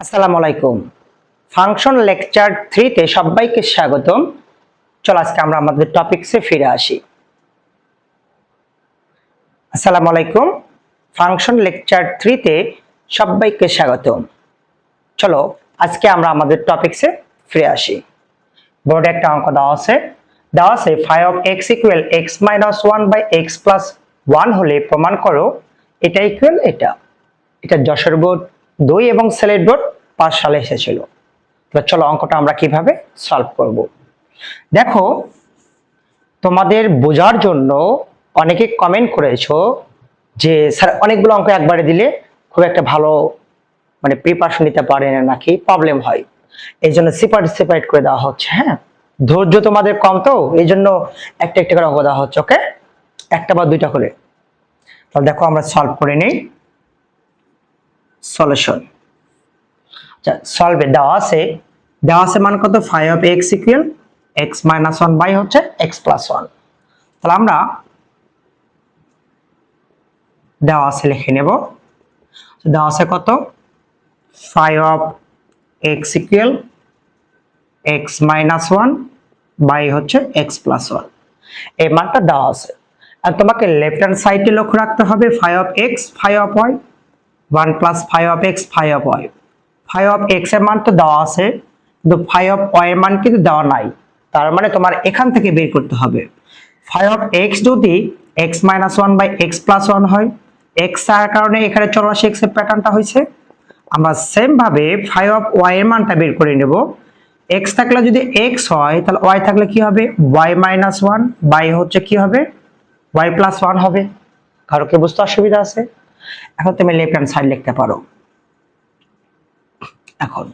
আসসালামু আলাইকুম। Function lecture 3 তে সবাইকে স্বাগতম। চলো আজকে আমরা আমাদের টপিকসে ফিরে আসি। আসসালামু আলাইকুম। ফাংশন লেকচার 3 তে সবাইকে স্বাগতম। চলো আজকে আমরা আমাদের টপিকসে ফিরে আসি। বোর্ডে একটা অঙ্ক দেওয়া আছে 5 of x equal x minus 1 by x plus 1 হলে প্রমাণ করো এটা ইকুয়াল এটা যশোর বোর্ড 2 এবং সিলেট বোর্ড 5 সালে এসেছিল। তো চলো অঙ্কটা আমরা কিভাবে সলভ করব। দেখো, তোমাদের বোঝার জন্য অনেকে কমেন্ট করেছো যে স্যার অনেকগুলো অঙ্ক একবারে দিলে খুব একটা ভালো প্রিপারেশন নিতে পারে না, নাকি প্রবলেম হয়, এই জন্য সেপারেট করে দেওয়া হচ্ছে। হ্যাঁ, ধৈর্য তোমাদের কম, তো এই জন্য একটা একটা করে অঙ্ক দেওয়া হচ্ছে। ওকে, একটা বা দুইটা করে। তাহলে দেখো আমরা সলভ করে নিই। সলিউশন, আচ্ছা সলভে দেওয়া আছে মান কত, 5 of x equal x minus 1 by হচ্ছে x plus 1। তাহলে আমরা দেওয়া আছে লিখে নেব। দেওয়া আছে কত, 5 of x equal x minus 1 by হচ্ছে x plus 1, এই মানটা দেওয়া আছে। আর তোমাকে লেফট হ্যান্ড সাইডে লক্ষ্য রাখতে হবে 5 of x 5 of y 1 plus 5 of x 5 of y। 5 of x এর মান তো দেওয়া আছে, কিন্তু 5 of y এর মান কিন্তু দেওয়া নাই। তার মানে তোমার এখান থেকে বের করতে হবে 5 of x যদি x minus 1 by x plus 1 হয়, x এর কারণে এখানে 84 x এর প্যাটার্নটা হয়েছে। আমরা সেম ভাবে 5 of y এর মানটা বের করে নেব। x থাকলে যদি x হয়, তাহলে y থাকলে কি হবে, y minus 1 by হচ্ছে কি হবে, y plus 1 হবে। কারো কি বুঝতে অসুবিধা আছে? এখন তুমি লেফট হ্যান্ড সাইড লিখতে পারো। এখন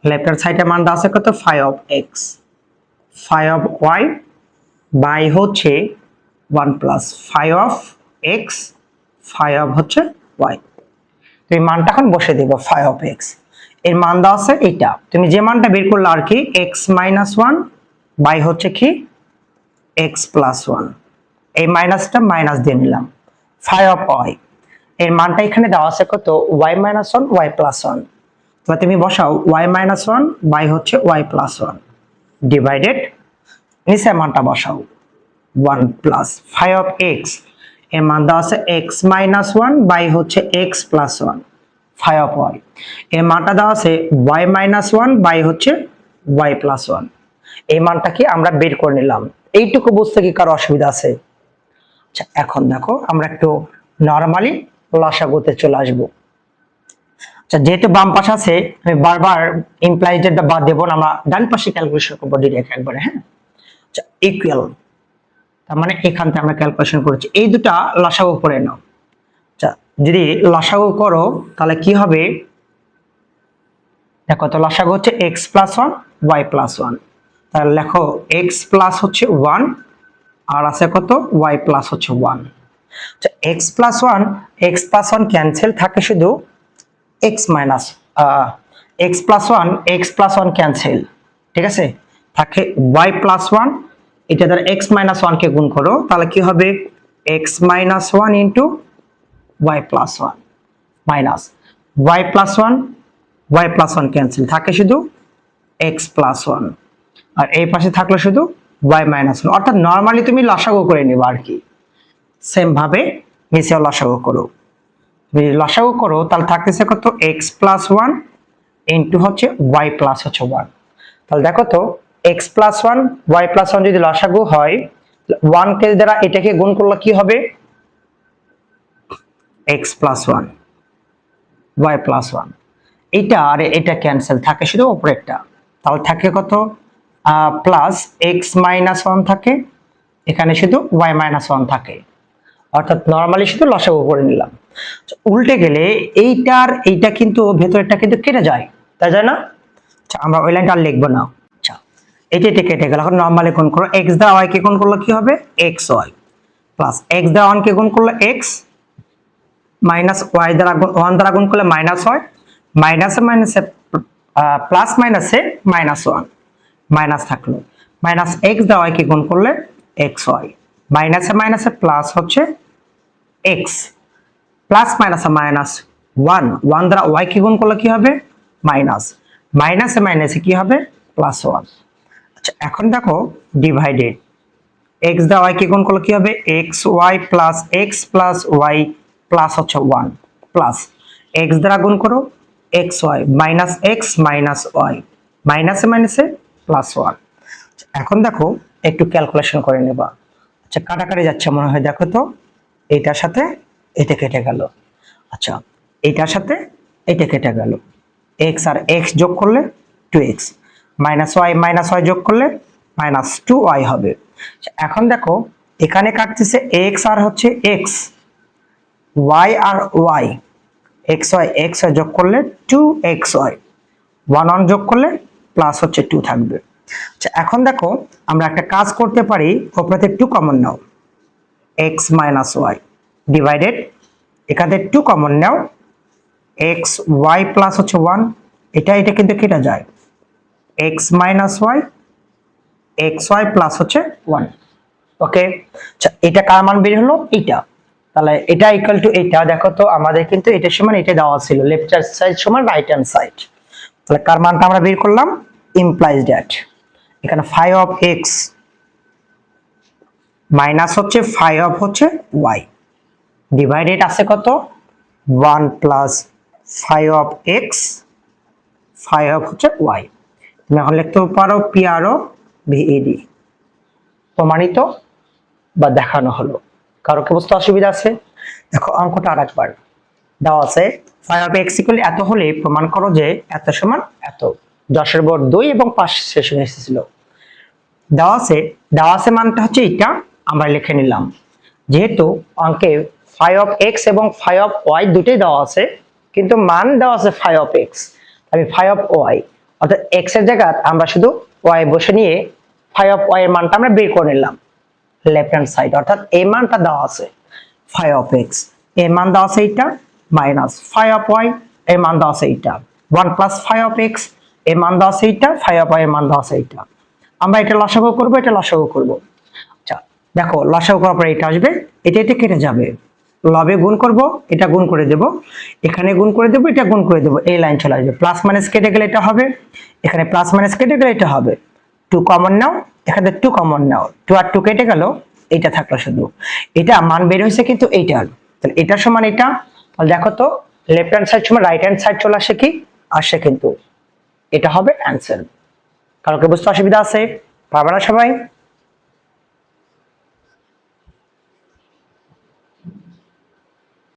লেফট হ্যান্ড সাইডে মান আছে কত, 5 of x 5 of y by হচ্ছে 1 প্লাস 5 of x 5 of হচ্ছে y। তুমি মানটা এখন বসে দেব 5 of x এর মান দেওয়া আছে এইটা, তুমি যে মানটা বের করলে আর কি, x minus 1 বাই হচ্ছে কি x plus 1, এই মাইনাসটা মাইনাস দিয়ে নিলাম। 5 of y এর মানটা এখানে দেওয়া আছে কত, y minus 1 y plus 1। তো তুমি বসাও y minus 1 বাই হচ্ছে y plus 1 ডিভাইডেড নিচে মানটা বসাও 1 প্লাস 5 of x এর মান দেওয়া আছে x minus 1 বাই হচ্ছে x plus 1 5 of y এর মানটা দেওয়া আছে y minus 1 বাই হচ্ছে y plus 1। এই মানটা কি আমরা বের করে নিলাম। এইটুকু বুঝতে কি কারো অসুবিধা আছে? আচ্ছা এখন দেখো আমরা একটু নরমালি লসাগুতে চলে আসবো। আচ্ছা যেহেতু বাম পাশ আছে, আমি বারবার ইমপ্লাইজেরটা বাদ দেব না, আমরা ডান পাশে ক্যালকুলেশন করবো ডিরেক্ট একবারে। হ্যাঁ, আচ্ছা ইকুয়াল, তার মানে এখান থেকে আমরা ক্যালকুলেশন করেছি, এই দুটা লসাগু করে নাও। আচ্ছা যদি লসাগু করো তাহলে কি হবে, দেখো তো লসাগু হচ্ছে x plus 1 y plus 1। তাহলে লেখো x plus হচ্ছে 1 আর আছে কত, y plus হচ্ছে 1। আচ্ছা x plus 1 ক্যান্সেল থাকে, শুধু x minus x plus 1 cancel, ঠিক আছে, থাকে y plus 1। এটা দ্বারা x minus 1 কে গুণ করো, তাহলে কি হবে x minus 1 into y plus 1 minus y plus 1 cancel থাকে শুধু x plus 1, আর এই পাশে থাকলো শুধু y minus 1। অর্থাৎ নরমালি তুমি লসাগু করে নিবা আর কি। সেম ভাবে নিচেও লসাগু করো, যদি লসাগু করো তাহলে থাকতেছে কত, x plus 1 ইন্টু হচ্ছে y plus হচ্ছে 1। তাহলে দেখো তো x plus 1 y plus 1 যদি লসাগু হয়, 1 কে দ্বারা এটাকে গুণ করলে কি হবে, x plus 1 y plus 1। এটা আর এটা ক্যান্সেল থাকে শুধু উপরেরটা, তাহলে থাকে কত, প্লাস x minus 1 থাকে, এখানে শুধু y minus 1 থাকে। অর্থাৎ নরমালি শুধু লসাগু করে নিলাম। উল্টে গেলে এইটা কিন্তু ভেতরেরটা কিন্তু কেটে যায়, তাই যায় না? আচ্ছা আমরা ওই লাইনটা আর লিখবো না। আচ্ছা এটা কেটে গেল। এখন নরমালি গুণ করো, x দ্বারা y কে গুণ করলে কি হবে, xy প্লাস x দ্বারা 1 কে গুণ করলে x মাইনাস y দ্বারা 1 দ্বারা গুণ করলে মাইনাস হয়, মাইনাসে মাইনাসে প্লাস মাইনাসে মাইনাস 1 মাইনাস থাকলো, মাইনাস x দ্বারা y কে গুণ করলে xy, মাইনাসে মাইনাসে প্লাস হচ্ছে x প্লাস মাইনাসে মাইনাস 1 দ্বারা y কে গুণ করলে কি হবে মাইনাস, মাইনাসে মাইনাসে কি হবে প্লাস 1। আচ্ছা এখন দেখো ডিভাইডেড, এক্স দ্বারা ওয়াই কে গুণ করলে কি হবে x y plus y plus হচ্ছে 1 প্লাস এক্স দ্বারা গুণ করো এক্স ওয়াই মাইনাস ওয়াই মাইনাসে মাইনাসে প্লাস 1। এখন দেখো একটু ক্যালকুলেশন করে নেবা। আচ্ছা কাটাকাটি যাচ্ছে মনে হয়, দেখো তো এটার সাথে এটা কেটে গেল। আচ্ছা এটার সাথে এটা কেটে গেল, এক্স আর এক্স যোগ করলে 2x মাইনাস ওয়াই যোগ করলে মাইনাস 2y হবে। এখন দেখো এখানে কাটতেছে এক্স আর হচ্ছে এক্স, ওয়াই আর ওয়াই, এক্স ওয়াই যোগ করলে 2xy, 1 যোগ করলে প্লাস হচ্ছে 2 থাকবে। আচ্ছা এখন দেখো আমরা একটা কাজ করতে পারি, ওপরে 2 কমন নাও, x মাইনাস ওয়াই ডিভাইডেড এখানে 2 কমন নাও, x y প্লাস হচ্ছে 1, এটা কিন্তু কেটে যায়, x minus y x y plus হচ্ছে 1। ওকে আচ্ছা এটা কার মান বের হলো এটা, তাহলে এটা ইকুয়াল টু এটা। দেখো তো আমাদের কিন্তু এটা সমান এটা দেওয়া ছিল, লেফট হ্যান্ড সাইড সমান রাইট হ্যান্ড সাইড, তাহলে কার মানটা আমরা বের করলাম ইমপ্লাইজ দ্যাট এখানে ফাই অফ এক্স মাইনাস হচ্ছে ফাই অফ হচ্ছে ওয়াই ডিভাইডেড আছে কত 1 plus phi of x phi of হচ্ছে ওয়াই। তুমি এখন লিখতে পারো পি আর ও ভিইডি, প্রমাণিত বা দেখানো হলো। কারো কি বুঝতে অসুবিধা আছে? দেখো অঙ্কটা আরেকবার দেওয়া আছে, ফাই অফ এক্স ইকুয়াল এত হলে প্রমাণ করো যে এত সমান এত, 10 এর বোর্ড 2 এবং 5 সেশনে এসেছিল। দেওয়া আছে মানটা হচ্ছে এটা আমরা লিখে নিলাম, যেহেতু অঙ্কে ফাই অফ এক্স এবং ফাই অফ ওয়াই দুটোই দেওয়া আছে কিন্তু মান দেওয়া আছে ফাই অফ এক্স, আমি ফাই অফ ওয়াই অর্থাৎ এক্স এর জায়গায় আমরা শুধু ওয়াই বসে নিয়ে ফাই অফ ওয়াই এর মানটা আমরা বের করে নিলাম লেফট হ্যান্ড সাইড, অর্থাৎ এই মানটা দেওয়া আছে ফাই অফ এক্স, এই মান দেওয়া আছে এইটা মাইনাস ফাই অফ ওয়াই এই মান দেওয়া আছে এইটা 1 প্লাস ফাই অফ এক্স এই মান দেওয়া আছে এইটা, ফাই অফ ওয়াই এর মান দেওয়া আছে এইটা। আমরা এটা লসাগু করব, এটা লসাগু করব। আচ্ছা দেখো লসাগু করার পরে এটা আসবে, এটা কেটে যাবে, লবে গুণ করব, এটা গুণ করে দেব, এখানে গুণ করে দেব, এটা গুণ করে দেব, এই লাইন চলে আসবে, প্লাস মাইনাস কেটে গেলে এটা হবে, এখানে প্লাস মাইনাস কেটে গেলে এটা হবে, 2 কমন নাও, এখানে 2 কমন নাও, 2 আর 2 কেটে গেল, এটা থাকলো শুধু, এটা মান বের হয়েছে কিন্তু এইটার, তাহলে এটা সমান এটা, তাহলে দেখো তো লেফট হ্যান্ড সাইড সমান রাইট হ্যান্ড সাইড চলে আসে কি আসে, কিন্তু এটা হবে অ্যান্সার। কারো কি বুঝতে অসুবিধা আছে? পারবে না সবাই?